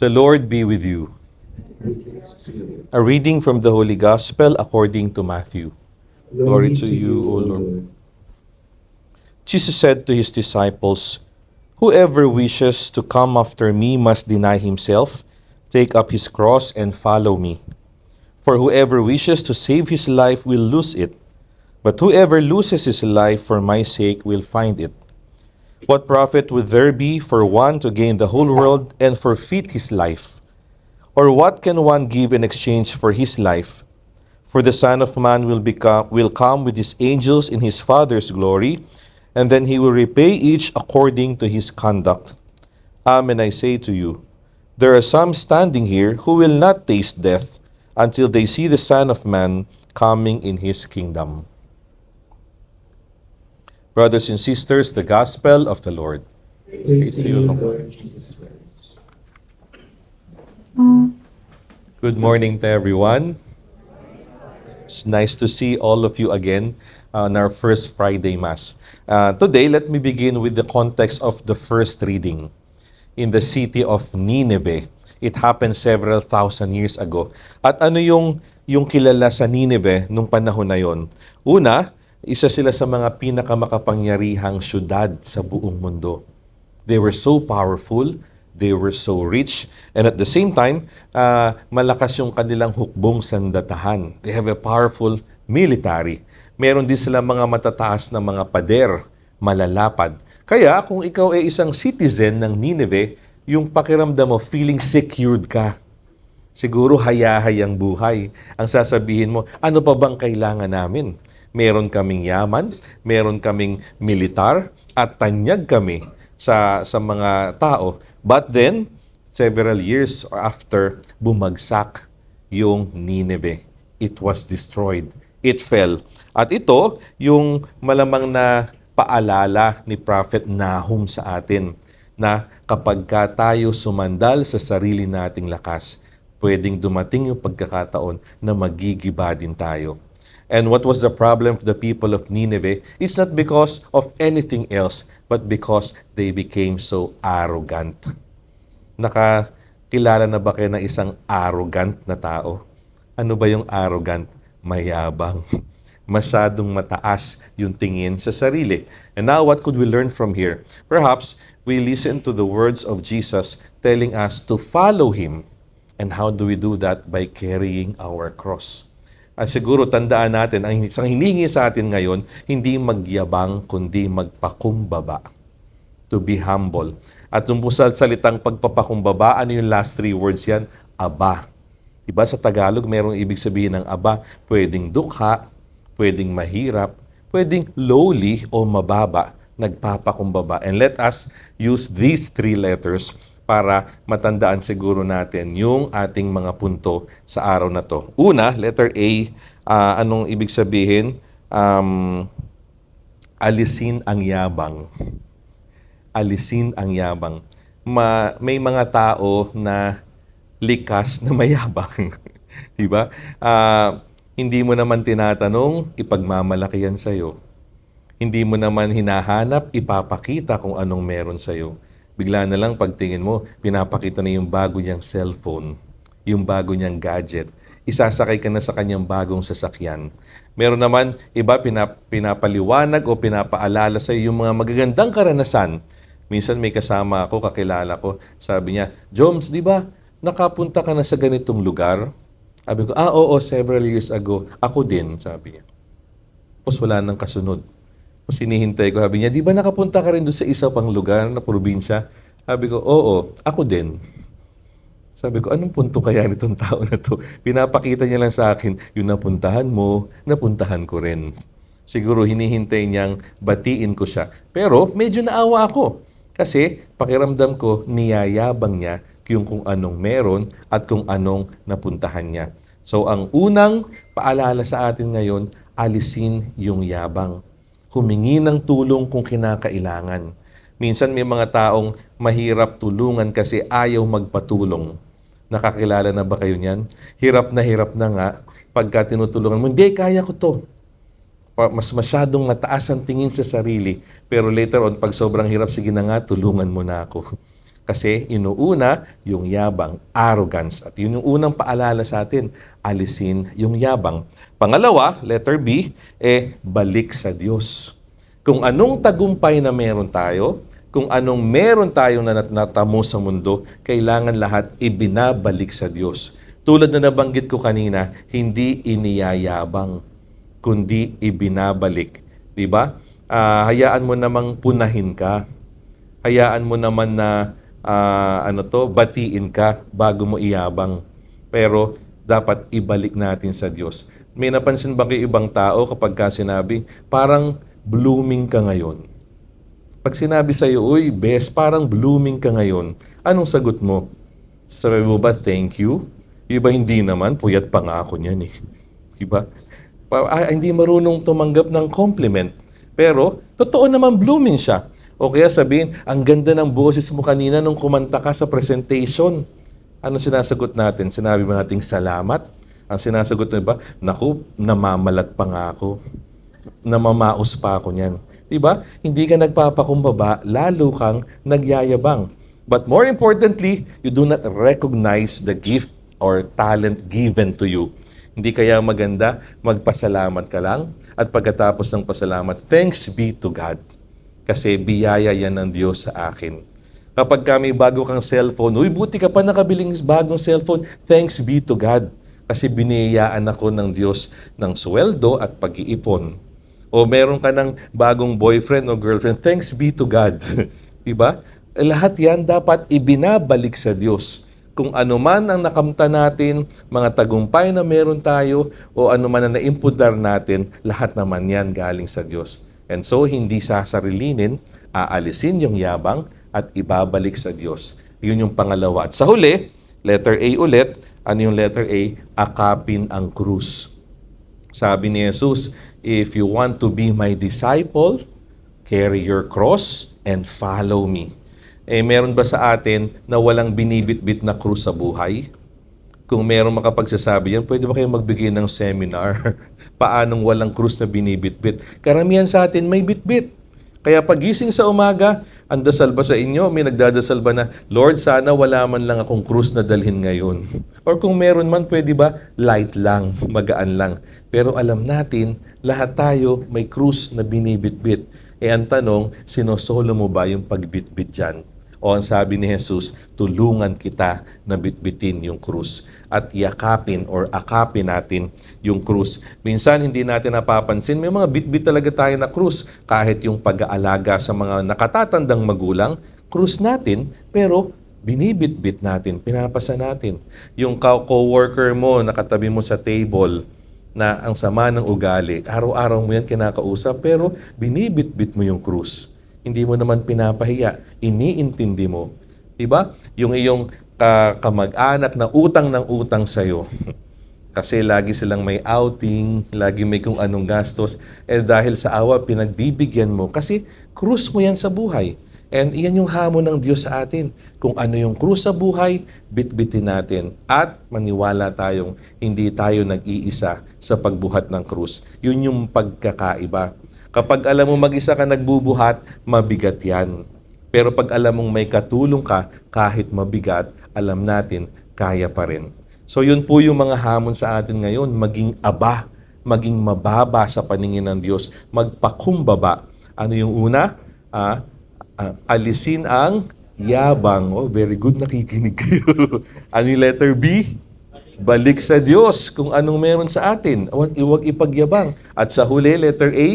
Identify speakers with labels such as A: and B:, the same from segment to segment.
A: The Lord be with you. A reading from the Holy Gospel according to Matthew. Glory to you, O Lord. Jesus said to his disciples, "Whoever wishes to come after me must deny himself, take up his cross, and follow me. For whoever wishes to save his life will lose it, but whoever loses his life for my sake will find it. What profit would there be for one to gain the whole world and forfeit his life? Or what can one give in exchange for his life? For the Son of Man will come with his angels in his Father's glory, and then he will repay each according to his conduct. Amen, I say to you, there are some standing here who will not taste death until they see the Son of Man coming in his kingdom." Brothers and sisters, the Gospel of the Lord.
B: Praise to you, Lord Jesus Christ.
A: Good morning to everyone. It's nice to see all of you again on our first Friday Mass. Today, let me begin with the context of the first reading in the city of Nineveh. It happened several thousand years ago. At ano yung kilala sa Nineveh nung panahon na yon? Una, isa sila sa mga pinakamakapangyarihang syudad sa buong mundo. They were so powerful, they were so rich, and at the same time, malakas yung kanilang hukbong sandatahan. They have a powerful military. Meron din sila mga matataas na mga pader, malalapad. Kaya kung ikaw ay isang citizen ng Nineveh, yung pakiramdam mo, feeling secured ka. Siguro hayahayang buhay. Ang sasabihin mo, ano pa bang kailangan namin? Meron kaming yaman, meron kaming militar, at tanyag kami sa mga tao. But then, several years after, bumagsak yung Nineveh. It was destroyed. It fell. At ito, yung malamang na paalala ni Prophet Nahum sa atin na kapag ka tayo sumandal sa sarili nating lakas, pwedeng dumating yung pagkakataon na magigiba din tayo. And what was the problem of the people of Nineveh? It's not because of anything else, but because they became so arrogant. Nakakilala na ba kayo ng isang arrogant na tao? Ano ba yung arrogant? Mayabang. Masyadong mataas yung tingin sa sarili. And now, what could we learn from here? Perhaps we listen to the words of Jesus telling us to follow Him. And how do we do that? By carrying our cross. At siguro tandaan natin, ang isang hinihingi sa atin ngayon, hindi magyabang, kundi magpakumbaba. To be humble. At yung sa salitang pagpapakumbaba, ano yung last three words yan? Aba. Diba sa Tagalog, mayroong ibig sabihin ng aba. Pwedeng dukha, pwedeng mahirap, pwedeng lowly o mababa, nagpapakumbaba. And let us use these three letters para matandaan siguro natin yung ating mga punto sa araw na to. Una, letter A, anong ibig sabihin? Alisin ang yabang. Alisin ang yabang. May mga tao na likas na mayabang. Diba? Hindi mo naman tinatanong, ipagmamalaki yan sa'yo. Hindi mo naman hinahanap, ipapakita kung anong meron sa'yo. Bigla na lang pagtingin mo, pinapakita na yung bago niyang cellphone, yung bago niyang gadget. Isasakay ka na sa kanyang bagong sasakyan. Meron naman, iba pinapaliwanag o pinapaalala sa yung mga magagandang karanasan. Minsan may kasama ako, kakilala ko, sabi niya, "Joms, di ba, nakapunta ka na sa ganitong lugar?" Sabi ko, oo, several years ago. Ako din, sabi niya. Tapos wala nang kasunod. Tapos hinihintay ko, sabi niya, "Di ba nakapunta ka rin doon sa isa pang lugar na probinsya?" Sabi ko, "Oo, ako din." Sabi ko, anong punto kaya nitong tao na to? Pinapakita niya lang sa akin, yung napuntahan mo, napuntahan ko rin. Siguro hinihintay niyang batiin ko siya. Pero medyo naawa ako. Kasi pakiramdam ko, niyayabang niya yung kung anong meron at kung anong napuntahan niya. So ang unang paalala sa atin ngayon, alisin yung yabang. Humingi ng tulong kung kinakailangan. Minsan may mga taong mahirap tulungan kasi ayaw magpatulong. Nakakilala na ba kayo niyan? Hirap na nga pagka tinutulungan mo, "Hindi, kaya ko to." Mas masyadong mataas ang tingin sa sarili. Pero later on, pag sobrang hirap, sige na nga, tulungan mo na ako. Kasi inuuna yung yabang, arrogance. At yun yung unang paalala sa atin, alisin yung yabang. Pangalawa, letter B, balik sa Diyos. Kung anong tagumpay na meron tayo, kung anong meron tayong natamo sa mundo, kailangan lahat ibinabalik sa Diyos. Tulad na nabanggit ko kanina, hindi iniyayabang, kundi ibinabalik. Di ba? Hayaan mo namang punahin ka. Hayaan mo naman na batiin ka bago mo iyabang. Pero dapat ibalik natin sa Diyos. May napansin ba kayo ibang tao kapag sinabi, parang blooming ka ngayon? Pag sinabi sa'yo, uy, best, parang blooming ka ngayon, anong sagot mo? Sabi mo ba, thank you? Iba hindi naman, puyat pa nga ako niyan eh. Diba? Hindi marunong tumanggap ng compliment. Pero, totoo naman blooming siya. O kaya sabihin, ang ganda ng boses mo kanina nung kumanta ka sa presentation. Ano sinasagot natin? Sinabi ba nating salamat? Ang sinasagot na ba, naku, namamalat pa nga ako. Namamaos pa ako niyan. Diba? Hindi ka nagpapakumbaba, lalo kang nagyayabang. But more importantly, you do not recognize the gift or talent given to you. Hindi kaya maganda, magpasalamat ka lang at pagkatapos ng pasalamat, thanks be to God. Kasi biyaya yan ng Diyos sa akin. Kapag may bago kang cellphone, uy, buti ka pa nakabiling bagong cellphone, thanks be to God. Kasi biniyayaan ako ng Diyos ng sweldo at pag-iipon. O meron ka ng bagong boyfriend o girlfriend, thanks be to God. Diba? Lahat yan dapat ibinabalik sa Diyos. Kung ano man ang nakamta natin, mga tagumpay na meron tayo, o ano man ang naimpudar natin, lahat naman yan galing sa Diyos. And so, hindi sasarilinin, aalisin yung yabang at ibabalik sa Diyos. Yun yung pangalawa. At sa huli, letter A ulit. Ano yung letter A? Akapin ang krus. Sabi ni Jesus, if you want to be my disciple, carry your cross and follow me. Meron ba sa atin na walang binibitbit na krus sa buhay? Kung meron makapagsasabi yan, pwede ba kayo magbigay ng seminar? Paanong walang krus na binibitbit? Karamihan sa atin may bitbit. Kaya pagising sa umaga, ang dasal ba sa inyo? May nagdadasal ba na, Lord, sana wala man lang akong krus na dalhin ngayon? Or kung meron man, pwede ba light lang, magaan lang? Pero alam natin, lahat tayo may krus na binibitbit. Ang tanong, sinosolo mo ba yung pagbitbit dyan? O ang sabi ni Jesus, tulungan kita na bitbitin yung krus at yakapin or akapin natin yung krus. Minsan hindi natin napapansin, may mga bitbit talaga tayo na krus. Kahit yung pag-aalaga sa mga nakatatandang magulang, krus natin, pero binibitbit natin, pinapasa natin. Yung co-worker mo, nakatabi mo sa table, na ang sama ng ugali, araw-araw mo yan kinakausap, pero binibitbit mo yung krus. Hindi mo naman pinapahiya, iniintindi mo. Diba? Yung iyong kamag-anak na utang ng utang sa'yo. Kasi lagi silang may outing, lagi may kung anong gastos. Dahil sa awa, pinagbibigyan mo. Kasi krus mo yan sa buhay. And iyan yung hamon ng Diyos sa atin. Kung ano yung krus sa buhay, bitbitin natin. At maniwala tayong hindi tayo nag-iisa sa pagbuhat ng krus. Yun yung pagkakaiba. Kapag alam mo mag-isa ka nagbubuhat, mabigat yan. Pero pag alam mong may katulong ka, kahit mabigat, alam natin, kaya pa rin. So yun po yung mga hamon sa atin ngayon, maging aba, maging mababa sa paningin ng Diyos, magpakumbaba. Ano yung una? Alisin ang yabang. Oh, very good, nakikinig kayo. Ano yung letter B? Balik sa Diyos kung anong meron sa atin. Huwag ipagyabang. At sa huli, letter A,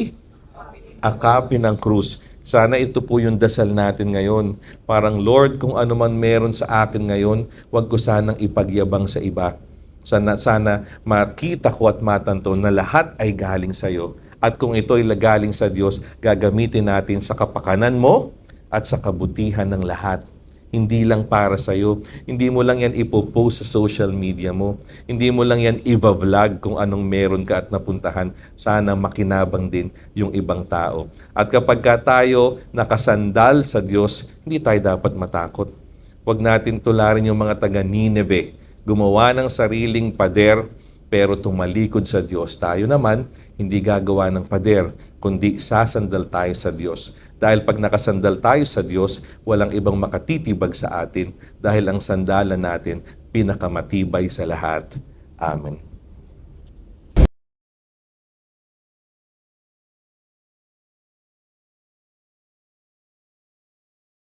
A: akapin ang krus. Sana ito po yung dasal natin ngayon. Parang, Lord, kung ano man meron sa akin ngayon, huwag ko sanang ipagyabang sa iba. Sana makita ko at matanto na lahat ay galing sa iyo. At kung ito ay galing sa Diyos, gagamitin natin sa kapakanan mo at sa kabutihan ng lahat. Hindi lang para sa iyo. Hindi mo lang yan ipopost sa social media mo. Hindi mo lang yan i-vlog kung anong meron ka at napuntahan. Sana makinabang din yung ibang tao. At kapag tayo nakasandal sa Diyos, hindi tayo dapat matakot. Huwag natin tularin yung mga taga Nineveh. Gumawa ng sariling pader, pero tumalikod sa Diyos. Tayo naman, hindi gagawa ng pader, kundi sasandal tayo sa Diyos. Dahil pag nakasandal tayo sa Diyos, walang ibang makatitibag sa atin dahil ang sandalan natin pinakamatibay sa lahat. Amen.